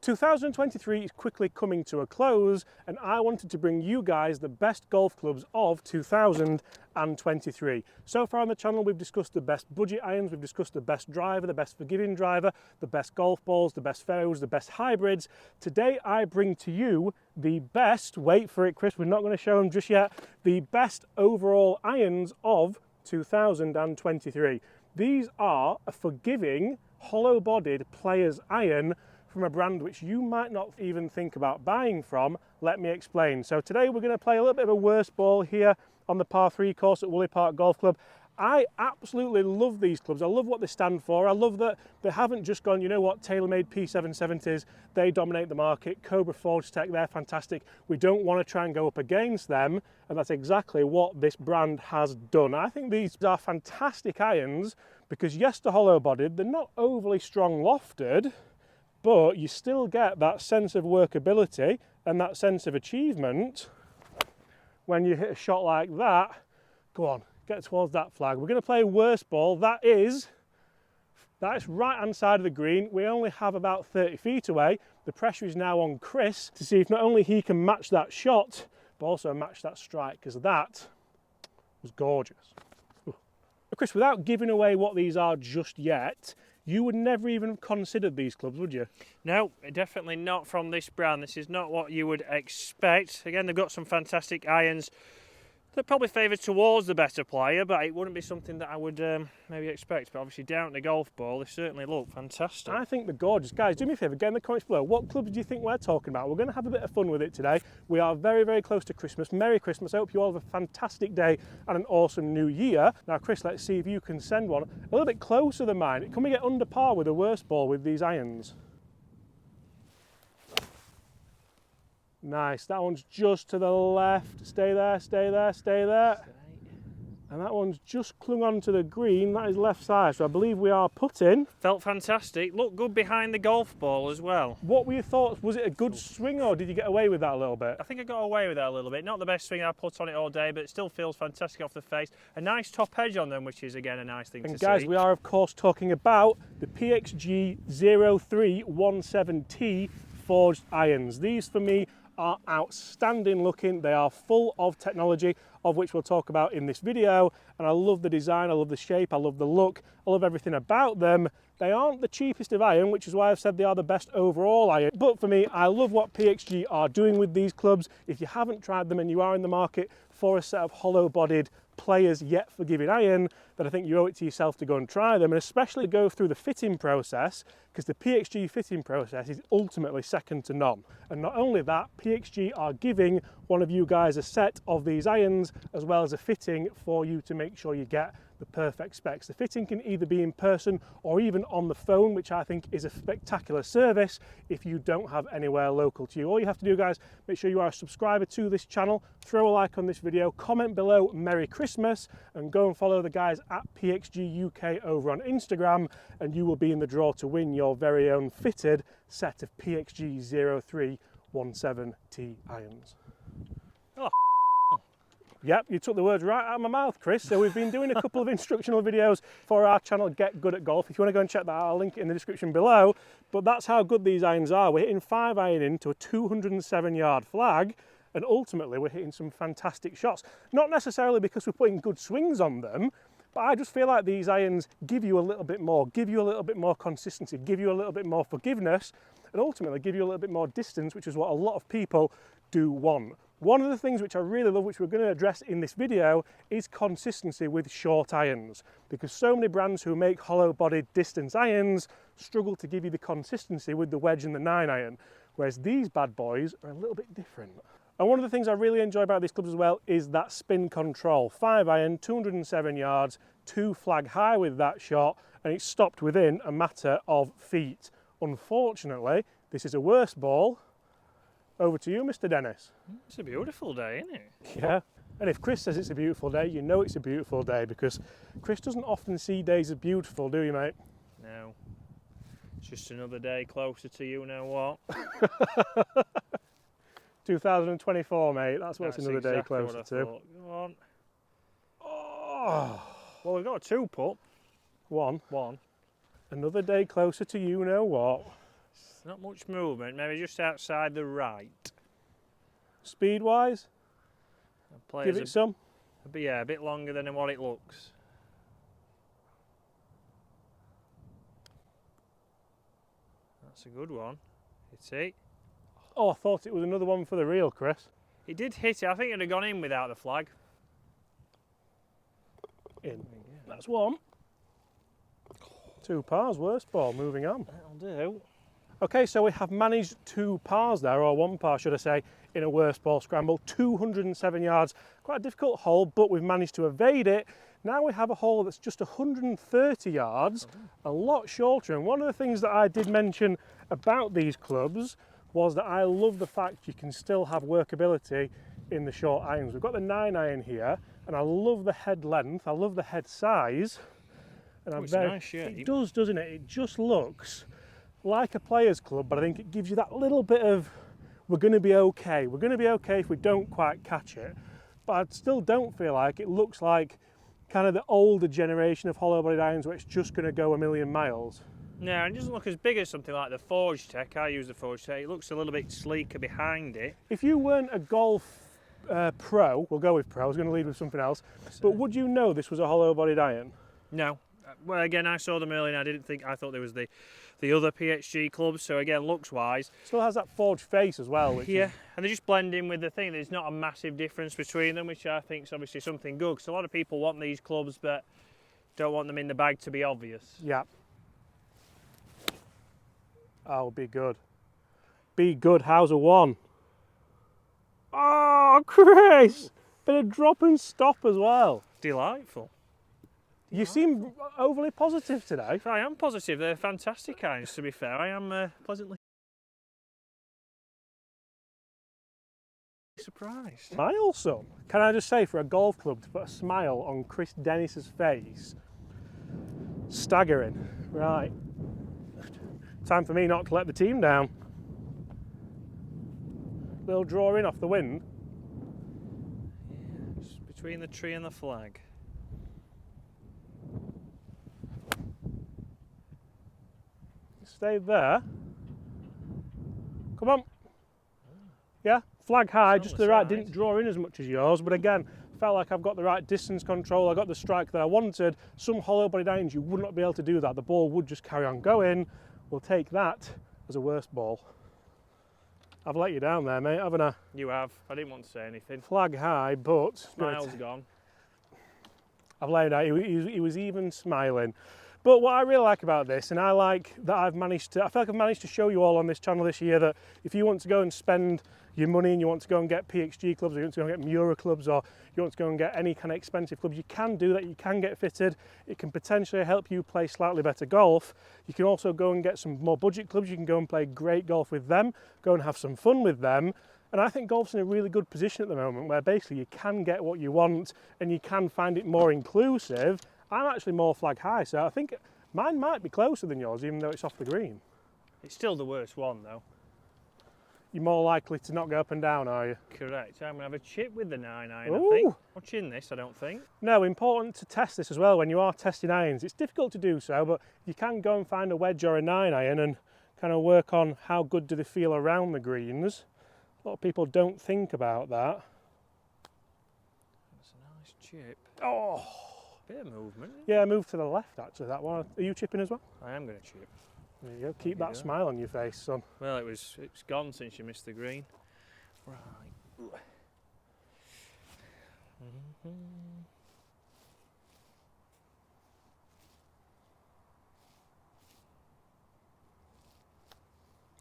2023 is quickly coming to a close, and I wanted to bring you guys the best golf clubs of 2023. So far on the channel, we've discussed the best budget irons, we've discussed the best driver, the best forgiving driver, the best golf balls, the best fairways, the best hybrids. Today, I bring to you the best, wait for it, Chris, we're not going to show them just yet, the best overall irons of 2023. These are a forgiving, hollow-bodied player's iron from a brand which you might not even think about buying from. Let me explain. So today we're going to play a little bit of a worst ball here on the par 3 course at Woolley Park Golf Club. I absolutely love these clubs. I love what they stand for. I love that they haven't just gone, you know what, TaylorMade P770s, they dominate the market. Cobra Forge Tech, they're fantastic. We don't want to try and go up against them, and that's exactly what this brand has done. I think these are fantastic irons because yes, they're hollow bodied, they're not overly strong lofted, but you still get that sense of workability and that sense of achievement when you hit a shot like that. Go on, get towards that flag. We're going to play worst ball. That is right hand side of the green. We only have about 30 feet away. The pressure is now on Chris to see if not only he can match that shot, but also match that strike, because that was gorgeous. Ooh. Chris, without giving away what these are just yet, you would never even have considered these clubs, would you? No, definitely not from this brand. This is not what you would expect. Again, they've got some fantastic irons. They're probably favoured towards the better player, but it wouldn't be something that I would maybe expect. But obviously down to the golf ball, they certainly look fantastic. I think they're gorgeous. Guys, do me a favour, get in the comments below. What clubs do you think we're talking about? We're going to have a bit of fun with it today. We are very, very close to Christmas. Merry Christmas. I hope you all have a fantastic day and an awesome new year. Now, Chris, let's see if you can send one a little bit closer than mine. Can we get under par with a worst ball with these irons? Nice, that one's just to the left. Stay there, stay there, stay there. And that one's just clung onto the green. That is left side, so I believe we are putting. Felt fantastic. Looked good behind the golf ball as well. What were your thoughts? Was it a good swing or did you get away with that a little bit? I think I got away with that a little bit. Not the best swing I put on it all day, but it still feels fantastic off the face. A nice top edge on them, which is again a nice thing to see. And guys, we are of course talking about the PXG 0317T forged irons. These for me are outstanding looking. They are full of technology, of which we'll talk about in this video, and I love the design, I love the shape, I love the look, I love everything about them. They aren't the cheapest of iron, which is why I've said they are the best overall iron, but for me, I love what PXG are doing with these clubs. If you haven't tried them and you are in the market for a set of hollow-bodied players yet forgiving iron, then I think you owe it to yourself to go and try them, and especially go through the fitting process, because the PXG fitting process is ultimately second to none. And not only that, PXG are giving one of you guys a set of these irons as well as a fitting for you to make sure you get the perfect specs. The fitting can either be in person or even on the phone, which I think is a spectacular service if you don't have anywhere local to you. All you have to do, guys, make sure you are a subscriber to this channel, throw a like on this video, comment below Merry Christmas, and go and follow the guys at PXG UK over on Instagram, and you will be in the draw to win your very own fitted set of PXG 0317T irons. Oh. Yep, you took the words right out of my mouth, Chris. So we've been doing a couple of instructional videos for our channel, Get Good at Golf. If you want to go and check that out, I'll link it in the description below. But that's how good these irons are. We're hitting 5 iron into a 207-yard flag, and ultimately we're hitting some fantastic shots. Not necessarily because we're putting good swings on them, but I just feel like these irons give you a little bit more, give you a little bit more consistency, give you a little bit more forgiveness, and ultimately give you a little bit more distance, which is what a lot of people do want. One of the things which I really love, which we're going to address in this video, is consistency with short irons, because so many brands who make hollow-bodied distance irons struggle to give you the consistency with the wedge and the 9 iron, whereas these bad boys are a little bit different. And one of the things I really enjoy about these clubs as well is that spin control. 5 iron, 207 yards, 2 flag high with that shot, and it's stopped within a matter of feet. Unfortunately, this is a worse ball. Over to you, Mr. Dennis. It's a beautiful day, isn't it? Yeah, and if Chris says it's a beautiful day, you know it's a beautiful day, because Chris doesn't often see days as beautiful, do you, mate? No. It's just another day closer to you now, what? 2024, mate, that's what it's another exactly day closer to. Go on. Oh. Well, we've got a 2-putt. One. One. Another day closer to you know what. Not much movement, maybe just outside the right. Speed-wise, Players give it some. yeah, a bit longer than what it looks. That's a good one. Hit it. Oh, I thought it was another one for the reel, Chris. It did hit it. I think it'd have gone in without the flag. In. That's one. 2 pars, worst ball, moving on. That'll do. Okay, so we have managed 2 pars there, or 1 par should I say, in a worst ball scramble. 207 yards, quite a difficult hole, but we've managed to evade it. Now we have a hole that's just 130 yards, a lot shorter. And one of the things that I did mention about these clubs was that I love the fact you can still have workability in the short irons. We've got the 9-iron here, and I love the head length, I love the head size. And it's a nice shape. It does, doesn't it? It just looks like a player's club, but I think it gives you that little bit of, we're going to be okay. We're going to be okay if we don't quite catch it. But I still don't feel like it looks like kind of the older generation of hollow bodied irons where it's just going to go a million miles. No, it doesn't look as big as something like the Forge Tech. I use the Forge Tech. It looks a little bit sleeker behind it. If you weren't a golf pro, we'll go with pro, I was going to lead with something else, but would you know this was a hollow bodied iron? No. Well, again, I saw them earlier and I thought there was the other PXG clubs, so again, looks wise. Still has that forged face as well. Which yeah, and they just blend in with the thing. There's not a massive difference between them, which I think is obviously something good, because a lot of people want these clubs but don't want them in the bag to be obvious. Yeah. Oh, be good. Be good, how's a 1? Oh, Chris! Bit of drop and stop as well. Delightful. You seem overly positive today. I am positive. They're fantastic irons, to be fair. I am pleasantly surprised. Smile, son. Can I just say, for a golf club to put a smile on Chris Dennis's face, staggering. Right. Time for me not to let the team down. Little draw in off the wind. Yeah, just between the tree and the flag. Stay there. Come on. Yeah, flag high, just to the right. Didn't draw in as much as yours, but again, felt like I've got the right distance control. I got the strike that I wanted. Some hollow bodied irons, you would not be able to do that. The ball would just carry on going. We'll take that as a worst ball. I've let you down there, mate, haven't I? You have. I didn't want to say anything. Flag high, but Smile's gone. I've laid out. He was even smiling. But what I really like about this, and I like that I feel like I've managed to show you all on this channel this year that if you want to go and spend your money and you want to go and get PXG clubs, or you want to go and get Miura clubs, or you want to go and get any kind of expensive clubs, you can do that. You can get fitted. It can potentially help you play slightly better golf. You can also go and get some more budget clubs. You can go and play great golf with them, go and have some fun with them. And I think golf's in a really good position at the moment where basically you can get what you want and you can find it more inclusive. I'm actually more flag high, so I think mine might be closer than yours, even though it's off the green. It's still the worst one, though. You're more likely to not go up and down, are you? Correct. I'm going to have a chip with the 9-iron, Ooh. I think. Watching this, I don't think. No, important to test this as well when you are testing irons. It's difficult to do so, but you can go and find a wedge or a 9-iron and kind of work on how good do they feel around the greens. A lot of people don't think about that. That's a nice chip. Oh! Bit of movement. Yeah, move to the left actually, that one. Are you chipping as well? I am going to chip. There you go, keep that smile on your face, son. Well, it's gone since you missed the green. Right.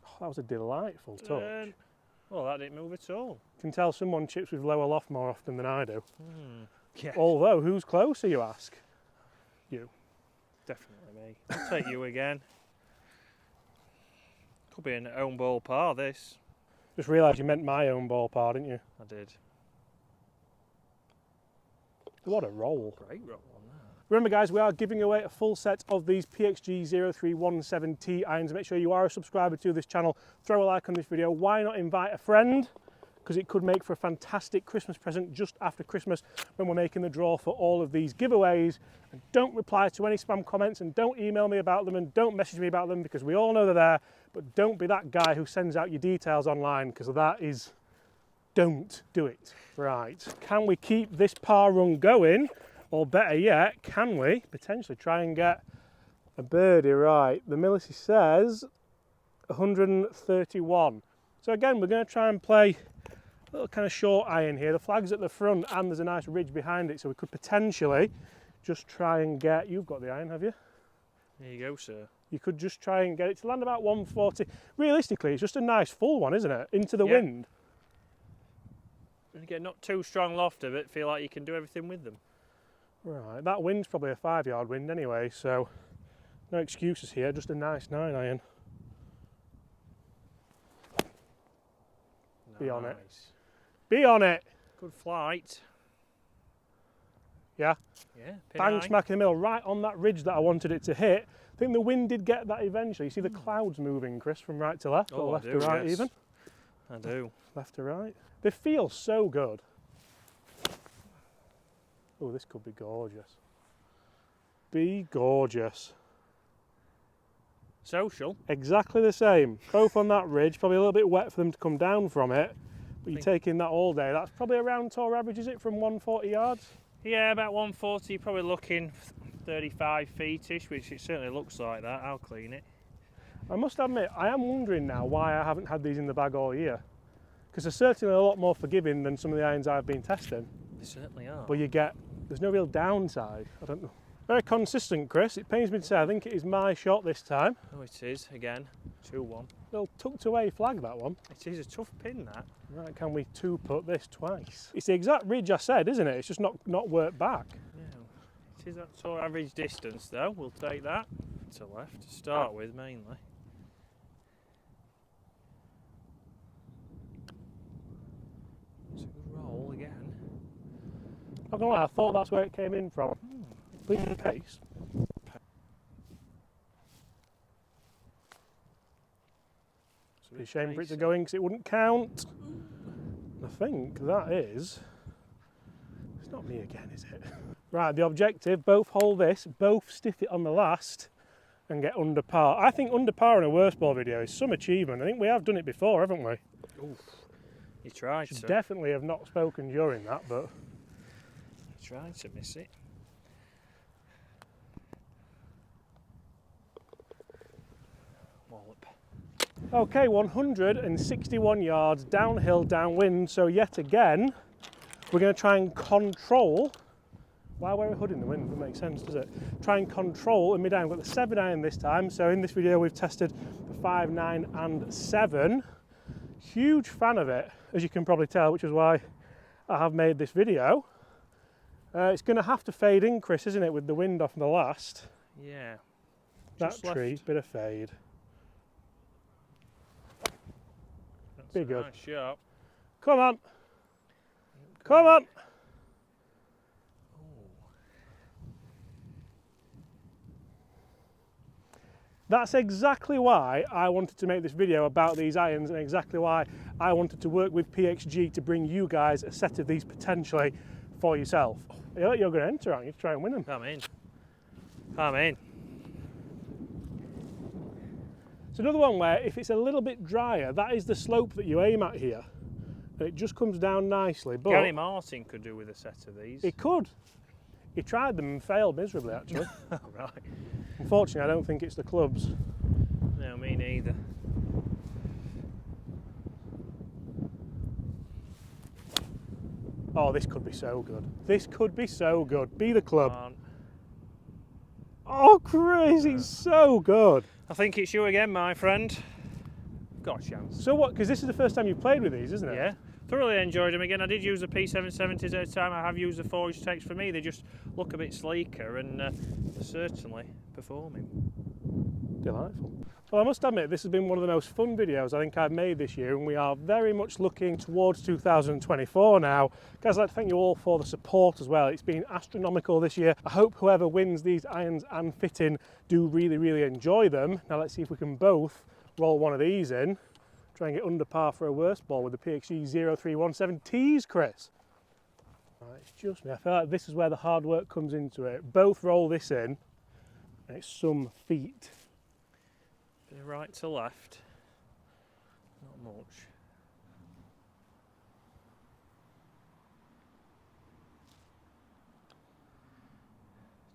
Oh, that was a delightful touch. Well, that didn't move at all. You can tell someone chips with lower loft more often than I do. Yeah. Although, who's closer, you ask? You. Definitely me. I'll take you again. Could be an own ball par, this. Just realised you meant my own ball par, didn't you? I did. What a roll. Great roll on that. Remember guys, we are giving away a full set of these PXG 0317T irons. Make sure you are a subscriber to this channel. Throw a like on this video. Why not invite a friend? Because it could make for a fantastic Christmas present just after Christmas when we're making the draw for all of these giveaways. And don't reply to any spam comments and don't email me about them and don't message me about them because we all know they're there, but don't be that guy who sends out your details online, because that is, don't do it. Right, can we keep this par run going, or better yet, can we potentially try and get a birdie? Right, the Millisy says 131. So again, we're going to try and play a little kind of short iron here. The flag's at the front and there's a nice ridge behind it, so we could potentially just try and get, you've got the iron, have you? There you go, sir. You could just try and get it to land about 140. Realistically, it's just a nice full one, isn't it? Into the wind. And get not too strong loft of it, feel like you can do everything with them. Right, that wind's probably a 5-yard wind anyway, so no excuses here, just a nice 9 iron. Be on it. Be on it! Good flight. Yeah? Yeah, Bang smack in the middle, right on that ridge that I wanted it to hit. I think the wind did get that eventually. You see the clouds moving, Chris, from right to left, or left to right even? I do. Left to right. They feel so good. Oh, this could be gorgeous. Be gorgeous. Social. Exactly the same. Both on that ridge, probably a little bit wet for them to come down from it, but you're taking that all day. That's probably around tour average, is it, from 140 yards? Yeah, about 140, probably looking 35 feet-ish, which it certainly looks like that. I'll clean it. I must admit, I am wondering now why I haven't had these in the bag all year. Because they're certainly a lot more forgiving than some of the irons I've been testing. They certainly are. But there's no real downside. I don't know. Very consistent, Chris. It pains me to say, I think it is my shot this time. Oh, it is, again. 2-1. Little tucked away flag, that one. It is a tough pin, that. Right, can we two-putt this twice? It's the exact ridge I said, isn't it? It's just not worked back. Yeah. It is that tour average distance, though. We'll take that to left to start with, mainly. It's a good roll again. Not gonna lie, I thought that's where it came in from. Please pace. It'd be a shame for it to go in because it wouldn't count. I think that is. It's not me again, is it? Right, the objective, both hold this, both stiff it on the last and get under par. I think under par in a worst ball video is some achievement. I think we have done it before, haven't we? Oof. You tried to. Definitely have not spoken during that, but. You tried to miss it. Wallop. Okay, 161 yards, downhill, downwind. So yet again, we're going to try and control. Why wear a hood in the wind? Doesn't make sense, does it? Try and control in mid-iron. We've got the 7 iron this time. So in this video, we've tested the 5, 9, and 7. Huge fan of it, as you can probably tell, which is why I have made this video. It's going to have to fade in, Chris, isn't it, with the wind off the last? Yeah. That tree, bit of fade. That's Be good. Nice shot. Come on. Come on. That's exactly why I wanted to make this video about these irons, and exactly why I wanted to work with PXG to bring you guys a set of these potentially for yourself. You're going to enter, aren't you, to try and win them? I'm in. I'm in. It's another one where if it's a little bit drier, that is the slope that you aim at here. And it just comes down nicely. But Gary Martin could do with a set of these. He could. He tried them and failed miserably, actually. Right. Unfortunately, I don't think it's the clubs. No, me neither. Oh, this could be so good. This could be so good. Be the club. Oh, crazy. So good. I think it's you again, my friend. Got a chance. So what, because this is the first time you've played with these, isn't it? Yeah. Thoroughly enjoyed them again. I did use the P770s at a time. I have used the 4-inch Techs. For me, they just look a bit sleeker and they're certainly performing. Delightful. Well, I must admit, this has been one of the most fun videos I think I've made this year, and we are very much looking towards 2024 now. Guys, I'd like to thank you all for the support as well. It's been astronomical this year. I hope whoever wins these irons and fitting do really, really enjoy them. Now let's see if we can both roll one of these in, try and get under par for a worst ball with the PXG 0317Ts, Chris. Right, it's just me. I feel like this is where the hard work comes into it. Both roll this in, and it's some feat. Bit of right to left. Not much.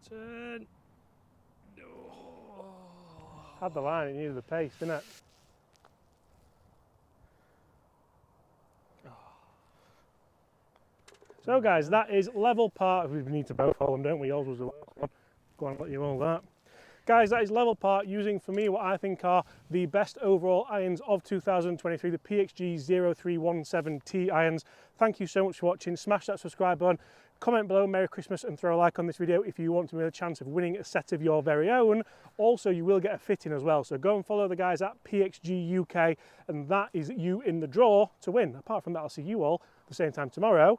Turn. Had the line, it needed the pace, didn't it? So guys, that is level par. We need to both hold them, don't we? Yours was the worst one. Go on, I'll let you hold that. Guys, that is level par using, for me, what I think are the best overall irons of 2023, the PXG 0317T irons. Thank you so much for watching. Smash that subscribe button, comment below Merry Christmas, and throw a like on this video if you want to win a chance of winning a set of your very own. Also, you will get a fitting as well, so go and follow the guys at PXG UK, and that is you in the draw to win. Apart from that, I'll see you all the same time tomorrow.